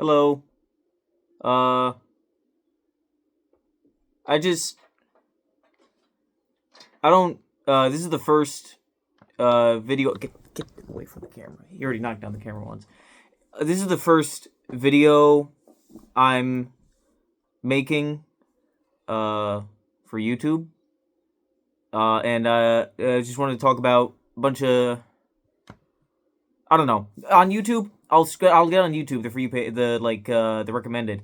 Hello. Uh, I just, I don't, this is the first, video. Get away from the camera. You already knocked down the camera once. This is the first video I'm making, for YouTube. And, I just wanted to talk about a bunch of, I don't know. On YouTube, I'll get on YouTube, the free pay, the recommended.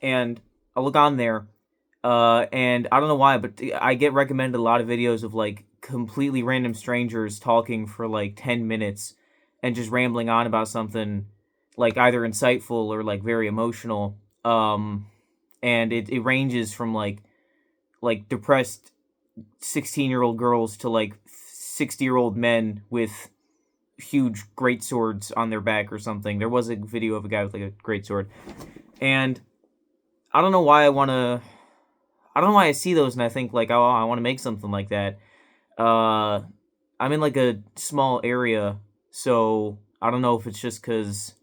And I'll look on there. And I don't know why, but I get recommended a lot of videos of like completely random strangers talking for like 10 minutes and just rambling on about something like either insightful or like very emotional. And it ranges from like depressed 16-year-old girls to like 60-year-old men with huge great swords on their back or something. There was a video of a guy with like a great sword. And I don't know why I don't know why I see those and I think like, oh, I want to make something like that. I'm in like a small area, so I don't know if it's just because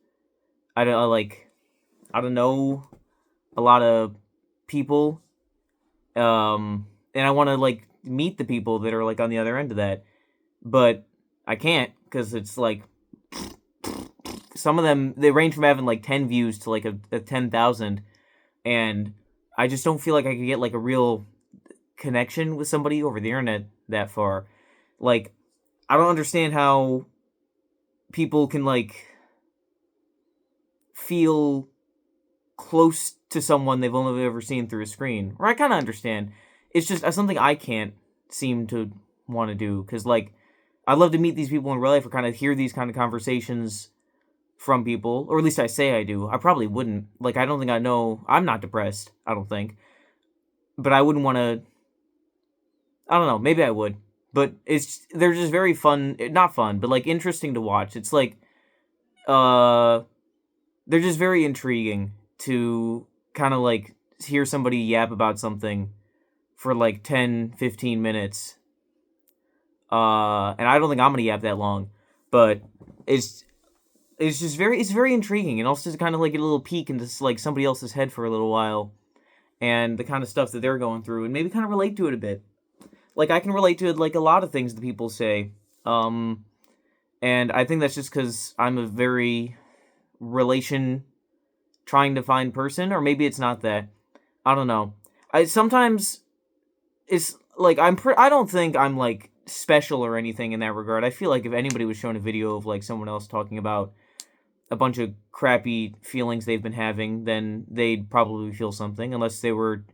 I don't know a lot of people, and I want to like meet the people that are like on the other end of that, but I can't because it's like some of them they range from having like 10 views to like a 10,000, and I just don't feel like I could get like a real connection with somebody over the internet that far. Like, I don't understand how people can like feel close to someone they've only ever seen through a screen. Or I kind of understand. It's just something I can't seem to want to do because like I'd love to meet these people in real life or kind of hear these kind of conversations from people, or at least I say I do. I probably wouldn't. Like, I don't think I know. I'm not depressed, I don't think. But I wouldn't want to. I don't know. Maybe I would. But they're just very fun. Not fun, but like interesting to watch. It's like, uh, they're just very intriguing to kind of like hear somebody yap about something for like 10, 15 minutes. And I don't think I'm going to yap that long. But it's very intriguing and also to kind of like get a little peek into like somebody else's head for a little while and the kind of stuff that they're going through and maybe kind of relate to it a bit. Like I can relate to it like a lot of things that people say. And I think that's just because I'm a very relation trying to find person, or maybe it's not that. I don't know. I sometimes it's like I don't think I'm like special or anything in that regard. I feel like if anybody was shown a video of like someone else talking about a bunch of crappy feelings they've been having, then they'd probably feel something, unless they were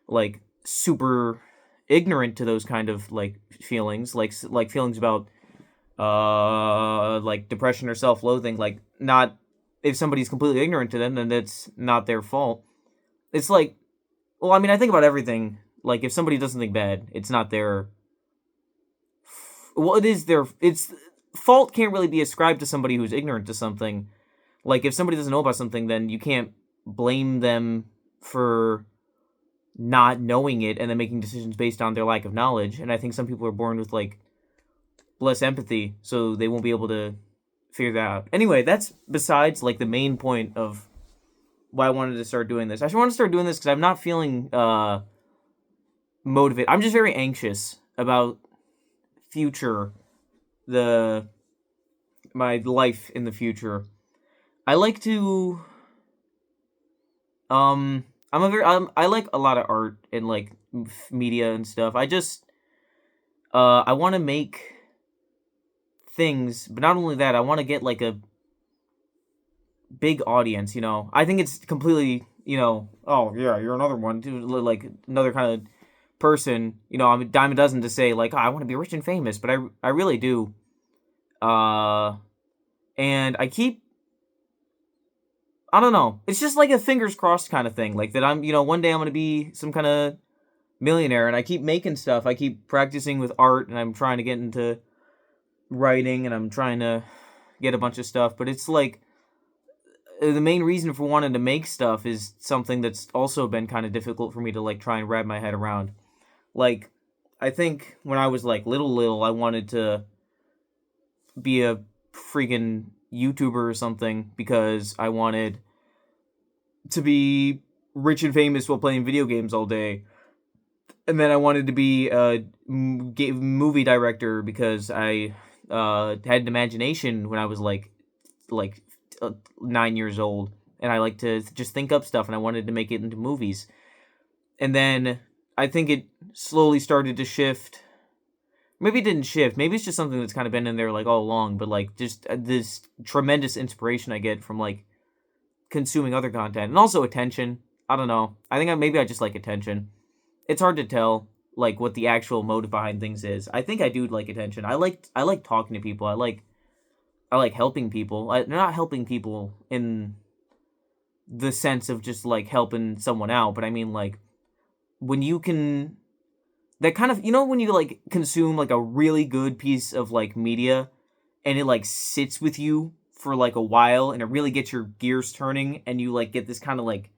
like super ignorant to those kind of like feelings, like feelings about like depression or self-loathing. Like, not if somebody's completely ignorant to them, then that's not their fault. It's like, well, I mean, I think about everything. Like, if somebody does something bad, it's not their. Well, it is their. It's fault can't really be ascribed to somebody who's ignorant to something. Like, if somebody doesn't know about something, then you can't blame them for not knowing it and then making decisions based on their lack of knowledge. And I think some people are born with like less empathy, so they won't be able to figure that out. Anyway, that's besides like the main point of why I wanted to start doing this. I want to start doing this because I'm not feeling motivated. I'm just very anxious about my life in the future. I like to I like a lot of art and like media and stuff. I want to make things, but not only that, I want to get like a big audience, you know. I think it's completely, you know, oh yeah, you're another one, too, like another kind of person, you know. I'm a dime a dozen to say like, oh, I want to be rich and famous, but I really do. And I don't know. It's just like a fingers crossed kind of thing. Like that I'm, you know, one day I'm going to be some kind of millionaire, and I keep making stuff. I keep practicing with art, and I'm trying to get into writing, and I'm trying to get a bunch of stuff. But it's like the main reason for wanting to make stuff is something that's also been kind of difficult for me to like try and wrap my head around. Like, I think when I was like little, I wanted to be a freaking YouTuber or something because I wanted to be rich and famous while playing video games all day. And then I wanted to be a movie director because I had an imagination when I was like 9 years old, and I like to just think up stuff, and I wanted to make it into movies. And then I think it slowly started to shift. Maybe it didn't shift. Maybe it's just something that's kind of been in there like all along. But like just this tremendous inspiration I get from like consuming other content and also attention. I don't know. I think maybe I just like attention. It's hard to tell like what the actual motive behind things is. I think I do like attention. I like talking to people. I like helping people. Not helping people in the sense of just like helping someone out, but I mean like when you can that kind of when you like consume like a really good piece of like media and it like sits with you for like a while and it really gets your gears turning and you like get this kind of like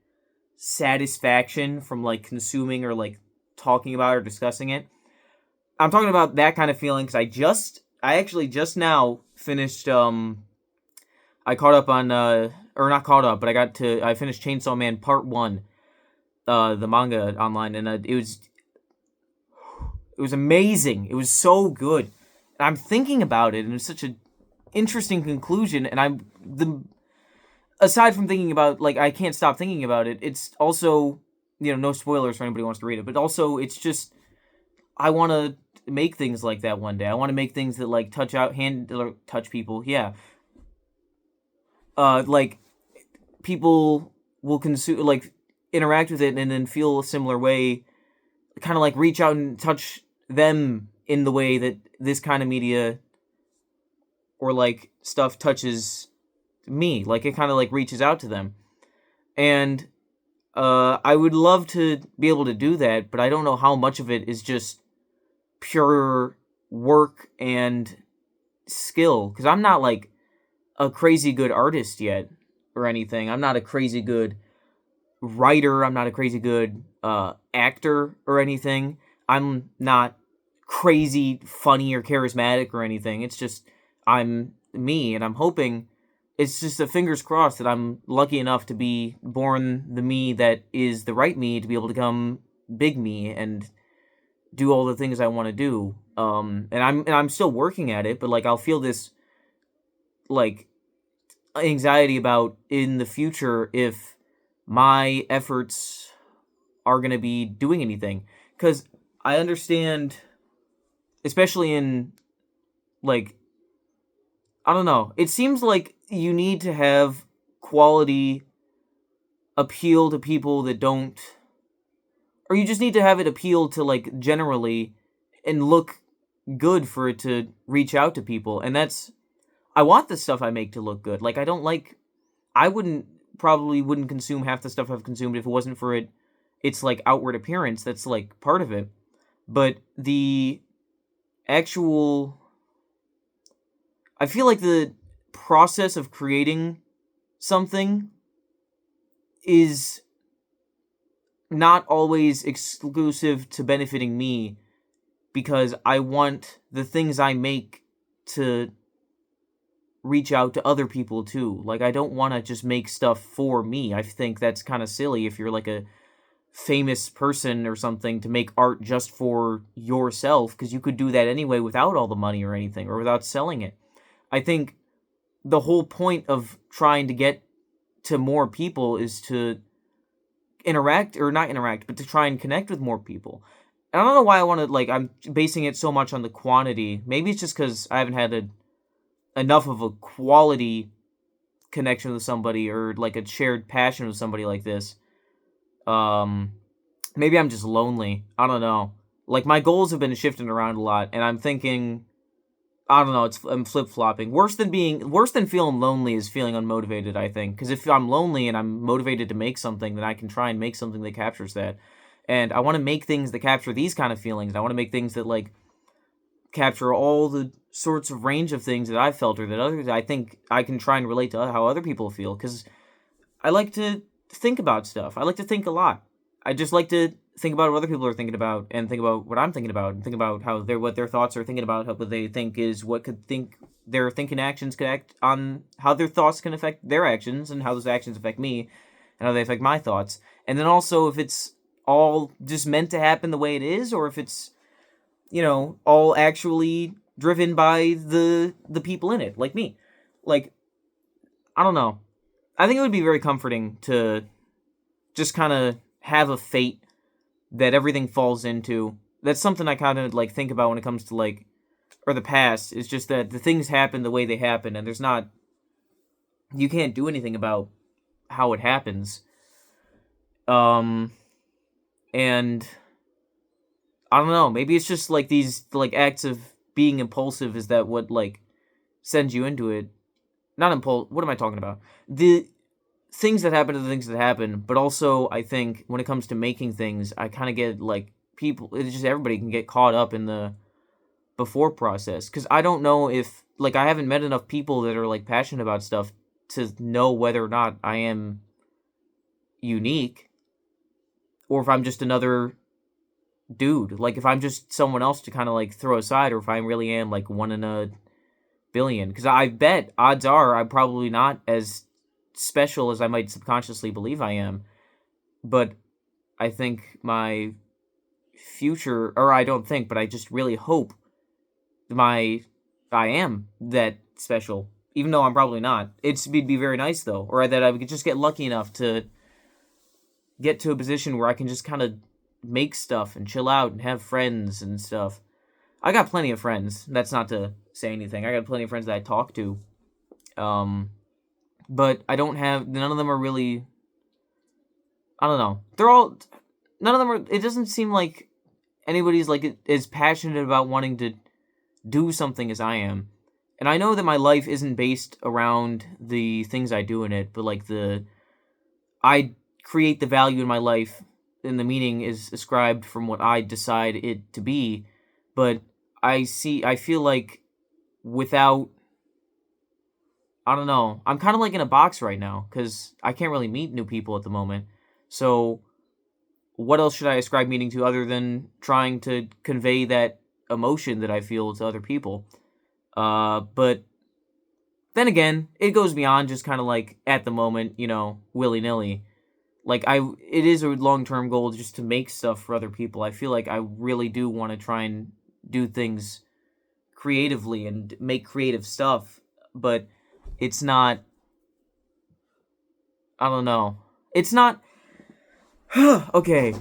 satisfaction from like consuming or like talking about or discussing it. I'm talking about that kind of feeling because I actually just now finished I caught up on or not caught up, but I finished Chainsaw Man Part 1, the manga online, and it was amazing. It was so good. And I'm thinking about it, and it's such an interesting conclusion, and aside from thinking about, like, I can't stop thinking about it, it's also, no spoilers for anybody who wants to read it, but also it's just, I want to make things like that one day. I want to make things that, like, touch people, yeah. Like, people will consume, like, interact with it and then feel a similar way, kind of, like, reach out and touch them in the way that this kind of media or, like, stuff touches me. Like, it kind of, like, reaches out to them. And I would love to be able to do that, but I don't know how much of it is just pure work and skill. Because I'm not, like, a crazy good artist yet or anything. I'm not a crazy good writer. I'm not a crazy good actor or anything. I'm not crazy funny or charismatic or anything. It's just I'm me, and I'm hoping it's just a fingers crossed that I'm lucky enough to be born the me that is the right me to be able to become big me and do all the things I want to do. And I'm still working at it, but like I'll feel this like anxiety about in the future if my efforts are going to be doing anything, because I understand, especially in like, I don't know, it seems like you need to have quality appeal to people that don't, or you just need to have it appeal to like generally and look good for it to reach out to people. And I want the stuff I make to look good. Like I probably wouldn't consume half the stuff I've consumed if it wasn't for its like outward appearance. That's like part of it. But the actual, I feel like the process of creating something is not always exclusive to benefiting me, because I want the things I make to reach out to other people too. Like, I don't want to just make stuff for me. I think that's kind of silly if you're like a famous person or something to make art just for yourself, because you could do that anyway without all the money or anything, or without selling it. I think the whole point of trying to get to more people is to interact, or not interact, but to try and connect with more people. And I don't know why I want to, like, I'm basing it so much on the quantity. Maybe it's just because I haven't had enough of a quality connection with somebody, or like a shared passion with somebody like this. Maybe I'm just lonely. I don't know. Like, my goals have been shifting around a lot, and I'm thinking, I don't know, I'm flip-flopping. Worse than feeling lonely is feeling unmotivated, I think. Because if I'm lonely and I'm motivated to make something, then I can try and make something that captures that. And I want to make things that capture these kind of feelings. I want to make things that, like, capture all the sorts of range of things that I've felt, or that others, I think I can try and relate to how other people feel. Because I like to think about stuff. I like to think a lot. I just like to think about what other people are thinking about, and think about what I'm thinking about, and think about what their thoughts are thinking about, what they think is their thinking actions could act on how their thoughts can affect their actions, and how those actions affect me. and how they affect my thoughts. And then also if it's all just meant to happen the way it is, or if it's, all actually driven by the people in it, like me. Like, I don't know. I think it would be very comforting to just kind of have a fate that everything falls into. That's something I kind of like think about when it comes to like, or the past. It's just that the things happen the way they happen, and you can't do anything about how it happens. And I don't know. Maybe it's just like these like acts of being impulsive. Is that what like sends you into it? Not impulse. What am I talking about? The things that happen to the things that happen. But also, I think when it comes to making things, I kind of get like people. It's just everybody can get caught up in the before process, because I don't know if like I haven't met enough people that are like passionate about stuff to know whether or not I am unique, or if I'm just another dude. Like if I'm just someone else to kind of like throw aside, or if I really am like one in a billion. Because I bet odds are I'm probably not as special as I might subconsciously believe I am. But I think my future, or I don't think, but I just really hope I am that special, even though I'm probably not. It'd be very nice though, or that I would just get lucky enough to get to a position where I can just kind of make stuff and chill out and have friends and stuff. I got plenty of friends. That's not to say anything. I got plenty of friends that I talk to. But I don't have, none of them are really, I don't know. None of them are, it doesn't seem like anybody's like as passionate about wanting to do something as I am. And I know that my life isn't based around the things I do in it, but like I create the value in my life, and the meaning is ascribed from what I decide it to be. But I feel like without, I don't know, I'm kind of like in a box right now, because I can't really meet new people at the moment. So what else should I ascribe meaning to other than trying to convey that emotion that I feel to other people? But then again, it goes beyond just kind of like at the moment, willy-nilly. Like it is a long-term goal just to make stuff for other people. I feel like I really do want to try and do things creatively and make creative stuff, but it's not, I don't know. It's not, okay.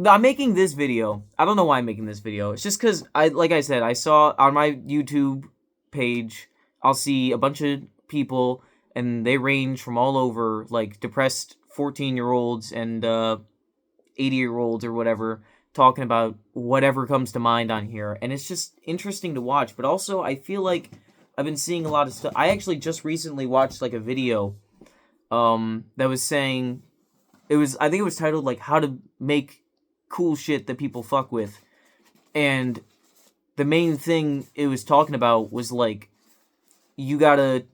I'm making this video. I don't know why I'm making this video. It's just because, like I said, I saw on my YouTube page, I'll see a bunch of people, and they range from all over, like depressed 14-year-olds and 80-year-olds or whatever, talking about whatever comes to mind on here. And it's just interesting to watch. But also, I feel like I've been seeing a lot of stuff. I actually just recently watched like a video that was saying, I think it was titled like how to make cool shit that people fuck with. And the main thing it was talking about was like, you gotta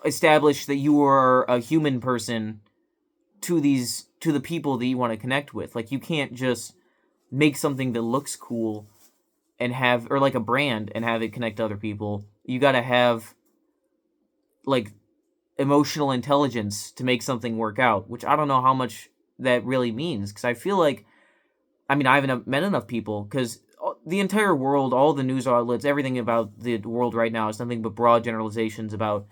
establish that you are a human person to the people that you want to connect with. Like, you can't just make something that looks cool and have, or like a brand, and have it connect to other people. You gotta have like emotional intelligence to make something work out, which I don't know how much that really means, because I feel like, I haven't met enough people, because the entire world, all the news outlets, everything about the world right now is nothing but broad generalizations about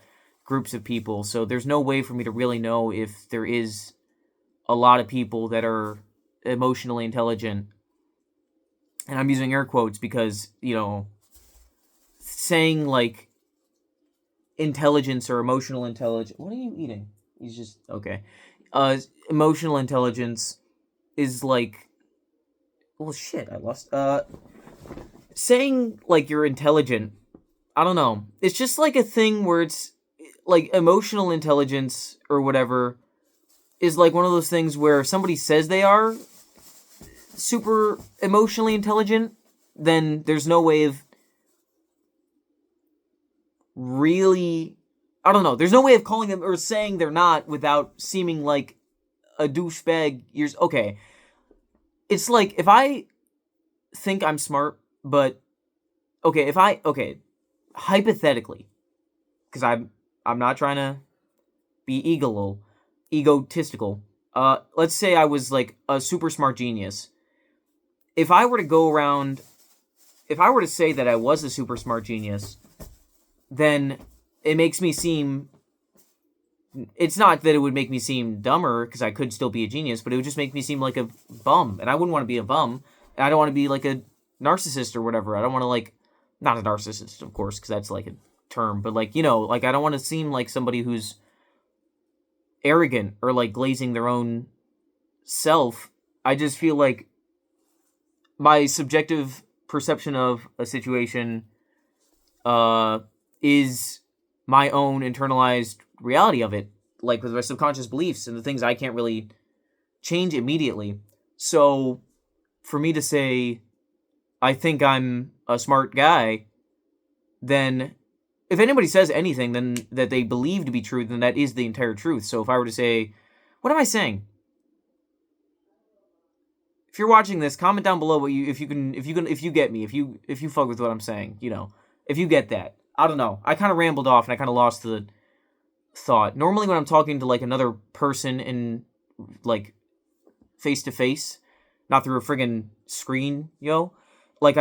groups of people. So there's no way for me to really know if there is a lot of people that are emotionally intelligent. And I'm using air quotes because, saying like intelligence or emotional intelligence. What are you eating? He's just, okay. Emotional intelligence is like, well, shit, I lost. Saying like you're intelligent, I don't know. It's just like a thing where it's like emotional intelligence or whatever is like one of those things where if somebody says they are super emotionally intelligent, then there's no way of really, I don't know, there's no way of calling them or saying they're not without seeming like a douchebag. Okay. It's like if I think I'm smart, but okay, hypothetically, because I'm not trying to be eagle, egotistical. Let's say I was like a super smart genius. If I were to go around, if I were to say that I was a super smart genius, then it makes me seem, it's not that it would make me seem dumber because I could still be a genius, but it would just make me seem like a bum, and I wouldn't want to be a bum. And I don't want to be like a narcissist or whatever. I don't want to like, not a narcissist, of course, because that's like a term, but like, like I don't want to seem like somebody who's arrogant or like glazing their own self. I just feel like my subjective perception of a situation is my own internalized reality of it, like with my subconscious beliefs and the things I can't really change immediately. So for me to say I think I'm a smart guy, then if anybody says anything then that they believe to be true, then that is the entire truth. So if I were to say, what am I saying? If you're watching this, comment down below what if you get me, if you fuck with what I'm saying, if you get that. I don't know. I kind of rambled off and I kind of lost the thought. Normally when I'm talking to like another person in like face to face, not through a friggin' screen, like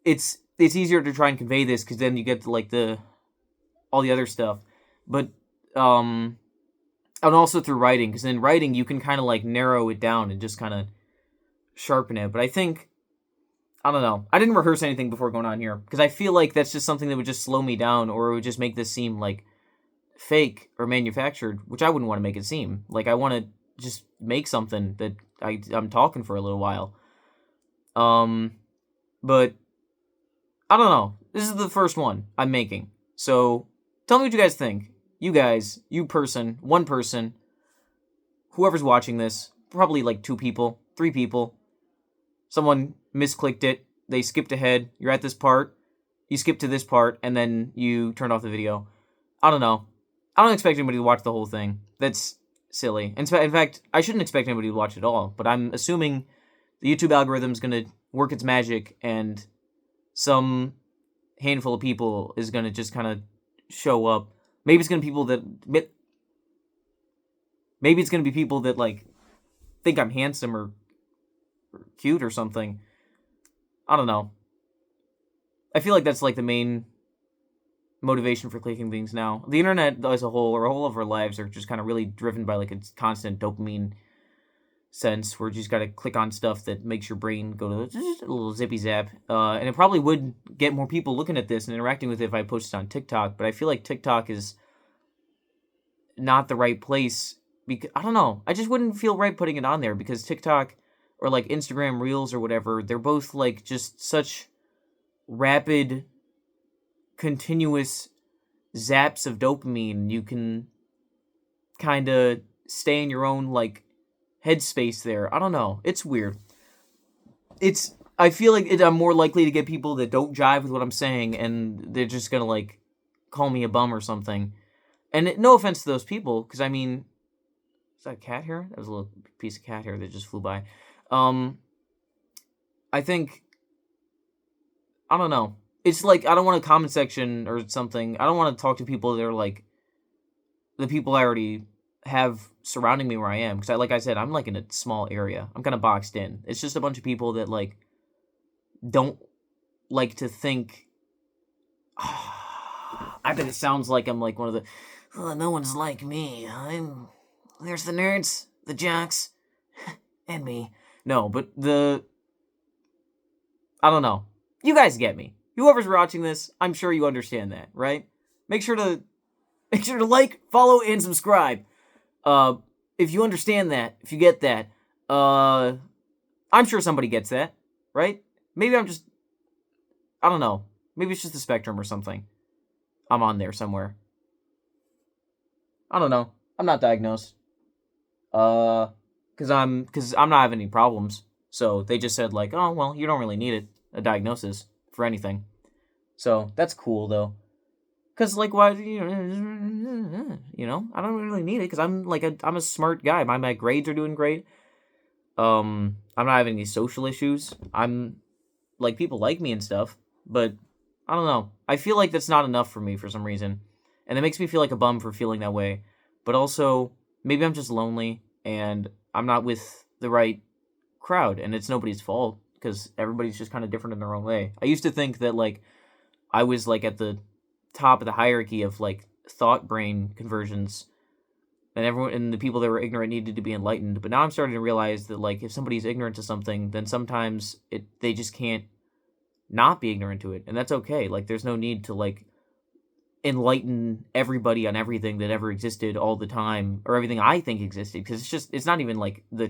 it's easier to try and convey this because then you get to like all the other stuff. But and also through writing, because in writing you can kind of like narrow it down and just kind of sharpen it. But I think, I don't know, I didn't rehearse anything before going on here because I feel like that's just something that would just slow me down, or it would just make this seem like fake or manufactured, which I wouldn't want to make it seem. Like I want to just make something that I'm talking for a little while. But I don't know. This is the first one I'm making. So tell me what you guys think. You guys, one person, whoever's watching this, probably like 2 people, 3 people. Someone misclicked it. They skipped ahead. You're at this part. You skip to this part, and then you turn off the video. I don't know. I don't expect anybody to watch the whole thing. That's silly. In fact, I shouldn't expect anybody to watch it all. But I'm assuming the YouTube algorithm's going to work its magic, and some handful of people is going to just kind of show up. Maybe it's going to be people that like think I'm handsome or cute or something. I don't know. I feel like that's like the main motivation for clicking things now. The internet as a whole, or all of our lives, are just kind of really driven by like a constant dopamine sense, where you just got to click on stuff that makes your brain go to a little zippy zap. And it probably would get more people looking at this and interacting with it if I posted on TikTok, but I feel like TikTok is not the right place because, I don't know, I just wouldn't feel right putting it on there because TikTok or like Instagram Reels or whatever, they're both like just such rapid, continuous zaps of dopamine. You can kind of stay in your own like headspace there. I don't know. It's weird. I feel like I'm more likely to get people that don't jive with what I'm saying, and they're just gonna like call me a bum or something. And no offense to those people, because I mean, is that a cat hair? That was a little piece of cat hair that just flew by. I think, I don't know. It's like, I don't want a comment section or something. I don't want to talk to people that are like the people I already have surrounding me where I am. Because like I said, I'm like in a small area. I'm kind of boxed in. It's just a bunch of people that like don't like to think. I bet it sounds like I'm like one of the, no one's like me. There's the nerds, the jocks, and me. No, but I don't know. You guys get me. Whoever's watching this, I'm sure you understand that, right? Make sure to like, follow, and subscribe. If you understand that, if you get that, I'm sure somebody gets that, right? Maybe I don't know. Maybe it's just the spectrum or something. I'm on there somewhere. I don't know. I'm not diagnosed. Because I'm not having any problems. So they just said like, oh, well, you don't really need a diagnosis for anything. So that's cool though. Because like, why, I don't really need it because I'm a smart guy. My grades are doing great. I'm not having any social issues. I'm like, people like me and stuff, but I don't know. I feel like that's not enough for me for some reason. And it makes me feel like a bum for feeling that way. But also maybe I'm just lonely and I'm not with the right crowd, and it's nobody's fault because everybody's just kind of different in their own way. I used to think that like I was like at the top of the hierarchy of like thought brain conversions, and everyone and the people that were ignorant needed to be enlightened. But now I'm starting to realize that like if somebody's ignorant to something, then sometimes they just can't not be ignorant to it, and that's okay. Like there's no need to like enlighten everybody on everything that ever existed all the time, or everything I think existed, because it's not even like the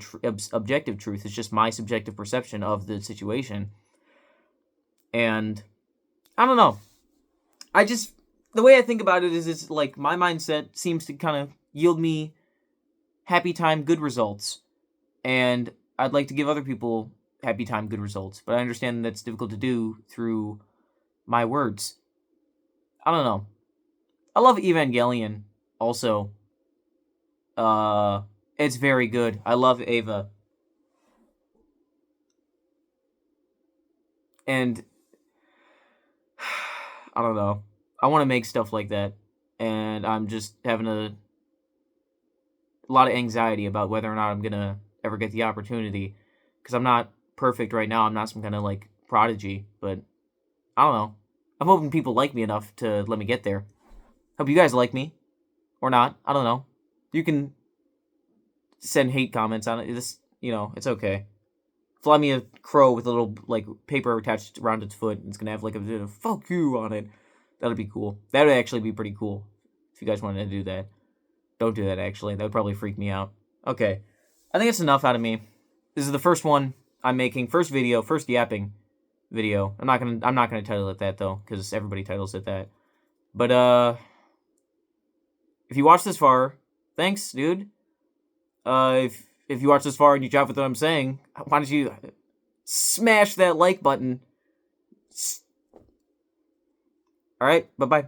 objective truth. It's just my subjective perception of the situation. And I don't know, I just, the way I think about it is it's like my mindset seems to kind of yield me happy time good results, and I'd like to give other people happy time good results, but I understand that's difficult to do through my words. I don't know. I love Evangelion also. It's very good. I love Ava. And I don't know. I want to make stuff like that, and I'm just having a lot of anxiety about whether or not I'm gonna ever get the opportunity, because I'm not perfect right now. I'm not some kind of like prodigy, but I don't know. I'm hoping people like me enough to let me get there. Hope you guys like me, or not. I don't know. You can send hate comments on it. This, it's okay. Fly me a crow with a little like paper attached around its foot, and it's gonna have like a "fuck you" on it. That'd be cool. That would actually be pretty cool if you guys wanted to do that. Don't do that, actually. That would probably freak me out. Okay. I think it's enough out of me. This is the first one I'm making. First video. First yapping video. I'm not gonna title it that, though, because everybody titles it that. But, if you watched this far, thanks, dude. If you watched this far and you jive with what I'm saying, why don't you smash that like button? Alright, bye-bye.